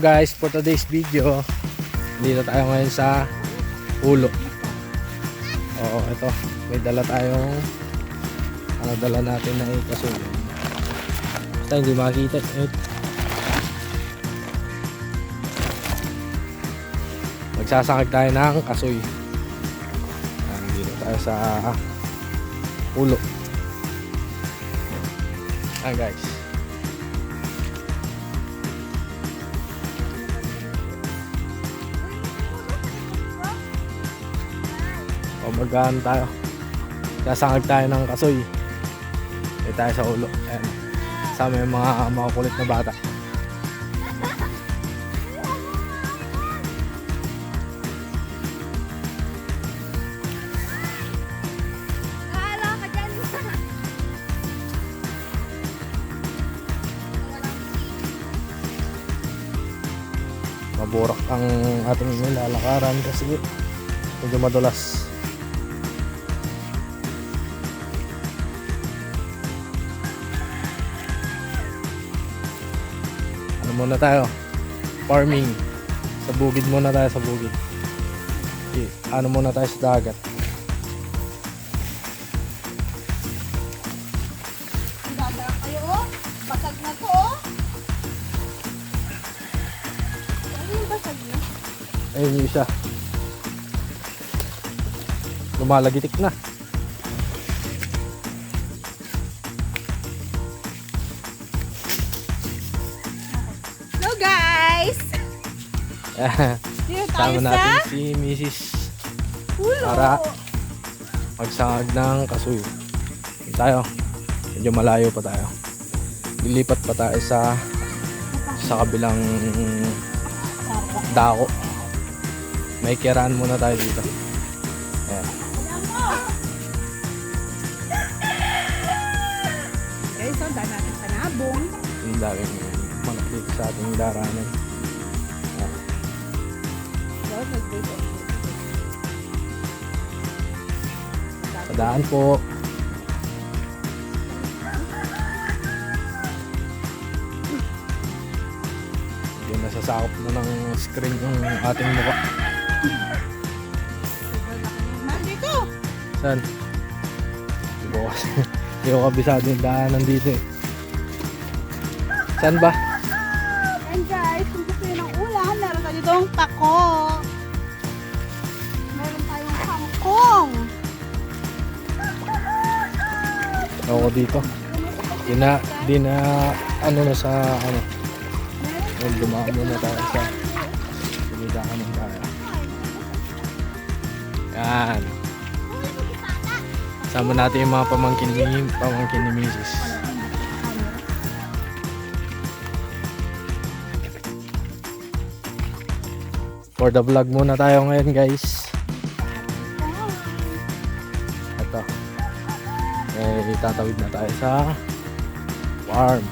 guys, for today's video, dito tayo ngayon sa ulo. Oo, ito, may dala tayong dala natin na kasoy. Basta hindi makikita. Magsasakag tayo ng kasoy. Dito tayo sa ulo. Guys, magaan tayo. Sasangag tayo ng kasoy. Dito tayo sa ulo. Ayan. Sama yung mga kulit na bata. Maburak ang ating nilalakaran kasi medyo madulas. Ano muna tayo? Farming. Sa bukid muna tayo, sa bukid. Ano muna tayo sa dagat. Dadaan kayo, oh. Basag na to, oh. Ano yung basag niya? Ayun yung isa. Lumalagitik na. Hello guys! Dito tayo Sama natin si Mrs. ulo. Para magsangag ng kasoy. Dito tayo. Medyo malayo pa tayo. Lilipat pa tayo sa kabilang dako. May kiraan muna tayo dito. Ayan. Guys, so daan natin sa nabong. Ang daming manok dito sa ating daranan. Sa daan po. Hindi nasasakop na ng screen yung ating mukha. Nandito! Saan? Hindi ko kabisado yung daanan dito eh. Saan ba? And guys, kung gusto nyo ng ulam, meron tayo ditong tako. Meron tayong kangkong. Ako dito. Di na ano na sa ano. Well, dumaan muna tayo sa sinidaan ng tayo. Yan. Sama natin yung mga pamangkin ni Mrs. For the vlog muna tayo ngayon guys. Ito. Itatawid na tayo sa farm.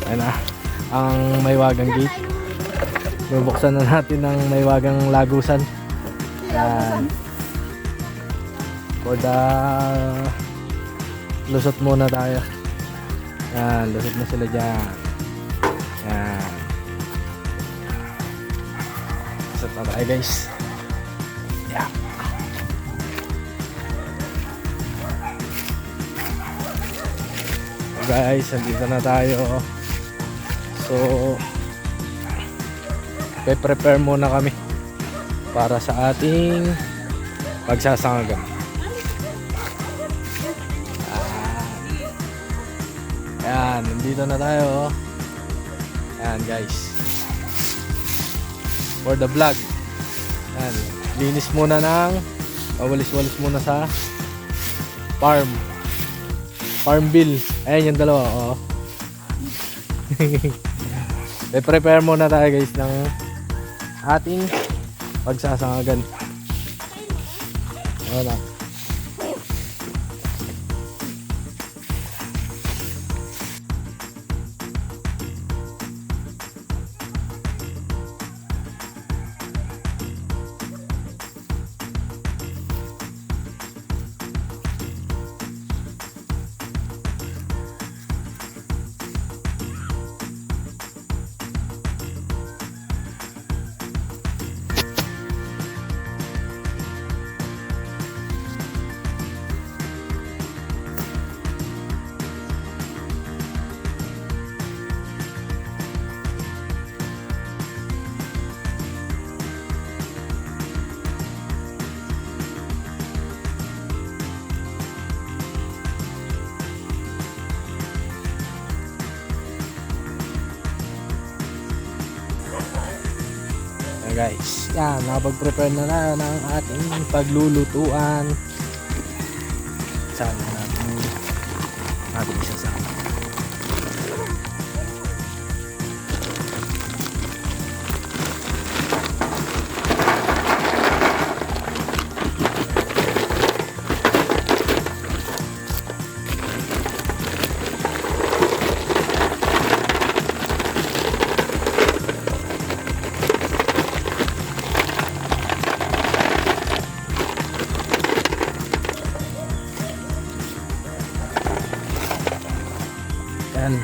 Ayan na ang Maywagang gate. Bubuksan na natin ang Maywagang lagusan. Yan. For the lusot muna tayo. Yan, lusot na sila dyan. Yan. Lusot na tayo guys. Yan. So guys, andito na tayo. So prepare muna kami para sa ating pagsasangagan. Ayan, nandito na tayo. Ayan guys. For the vlog. Ayan, linis muna pawalis-walis muna sa farm bill. Ayan yung dalawa, oh. Prepare muna tayo guys ng ating pagsasangagan. Ayan na. guys, yan, nakapag-prepare na tayo ng ating paglulutuan. Sana natin ating isasama. Yan.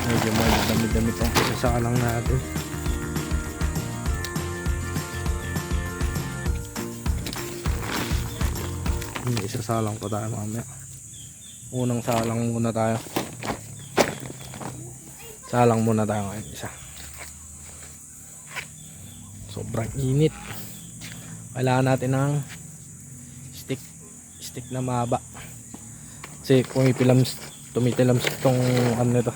Medyo madami-dami itong sasakalang natin. Hindi, isasalang pa tayo mamaya. Unang salang muna tayo. Salang muna tayo ngayon isa. Sobrang init. Kailangan natin ng stick na mahaba. Kasi tumitilam itong ano nito.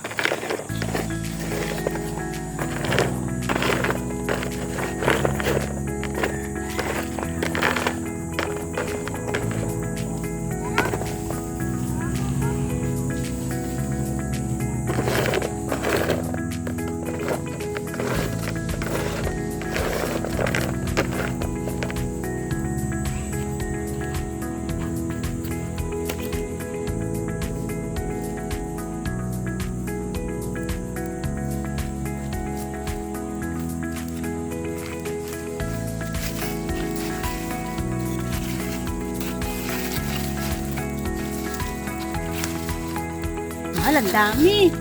Mahal, ang dami.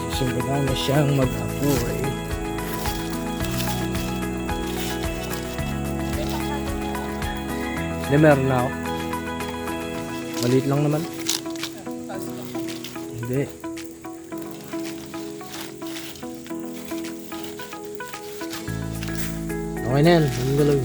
Sisimula na siyang mag-apoy. Hindi, meron na ako. Maliit lang naman. Hindi. Okay na yan. Ang galaw.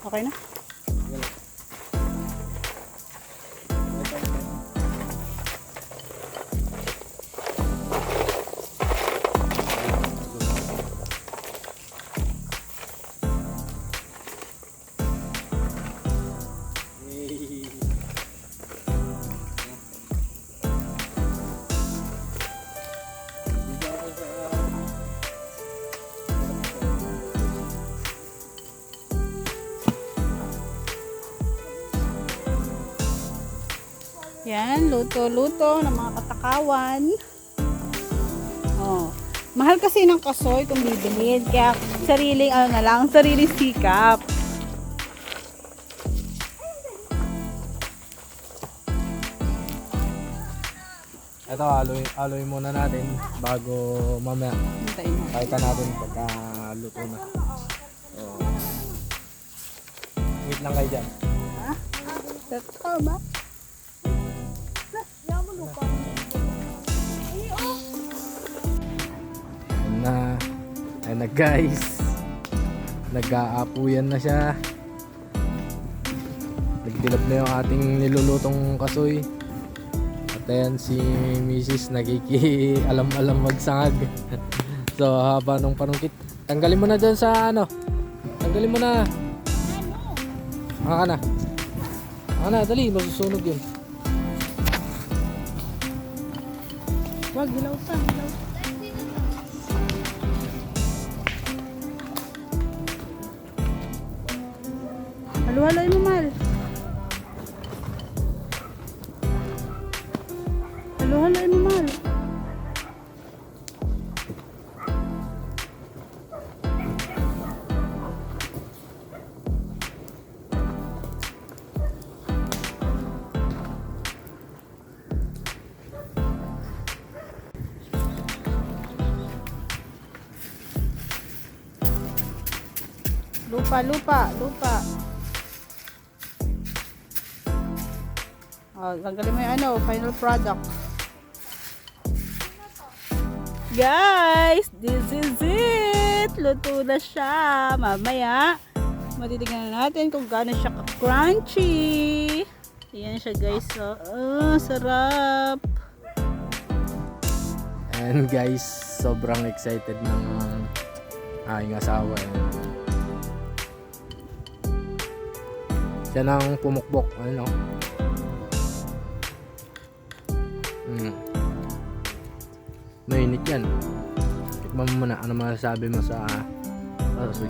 Okay na? Yan, luto-luto ng mga katakawan. Oh. Mahal kasi ng kasoy kung bibilhin. Kaya sariling ano na lang, sariling sikap. Ito, aloy muna natin bago mamaya. Hintayin mo. Pakita natin pagka luto na. So, wait lang kayo dyan. Totoo ba? Ayun na guys. Nag-aapuyan na siya. Nagdilab na yung ating nilulutong kasoy. At ayan si Mrs. alam-alam magsangag. So haba nung panungkit. Tanggalin mo na dyan sa ano. Tanggalin mo na. Ka na. Dali, masusunog yun. Wag, hilaw pa. Halo-haloy mo, Mal. Halo-haloy mo, Mal. Lupa. Oh, tanggalin mo yung ano, final product. Guys, this is it. Luto na siya. Mamaya, matitignan natin kung gaano siya ka-crunchy. Ayan siya guys. Oh, sarap. And guys, sobrang excited ng aking asawa. Siya nang pumukbok. Ano? Mainit yan. Tikman mo muna. Ano masasabi mo sa kasoy?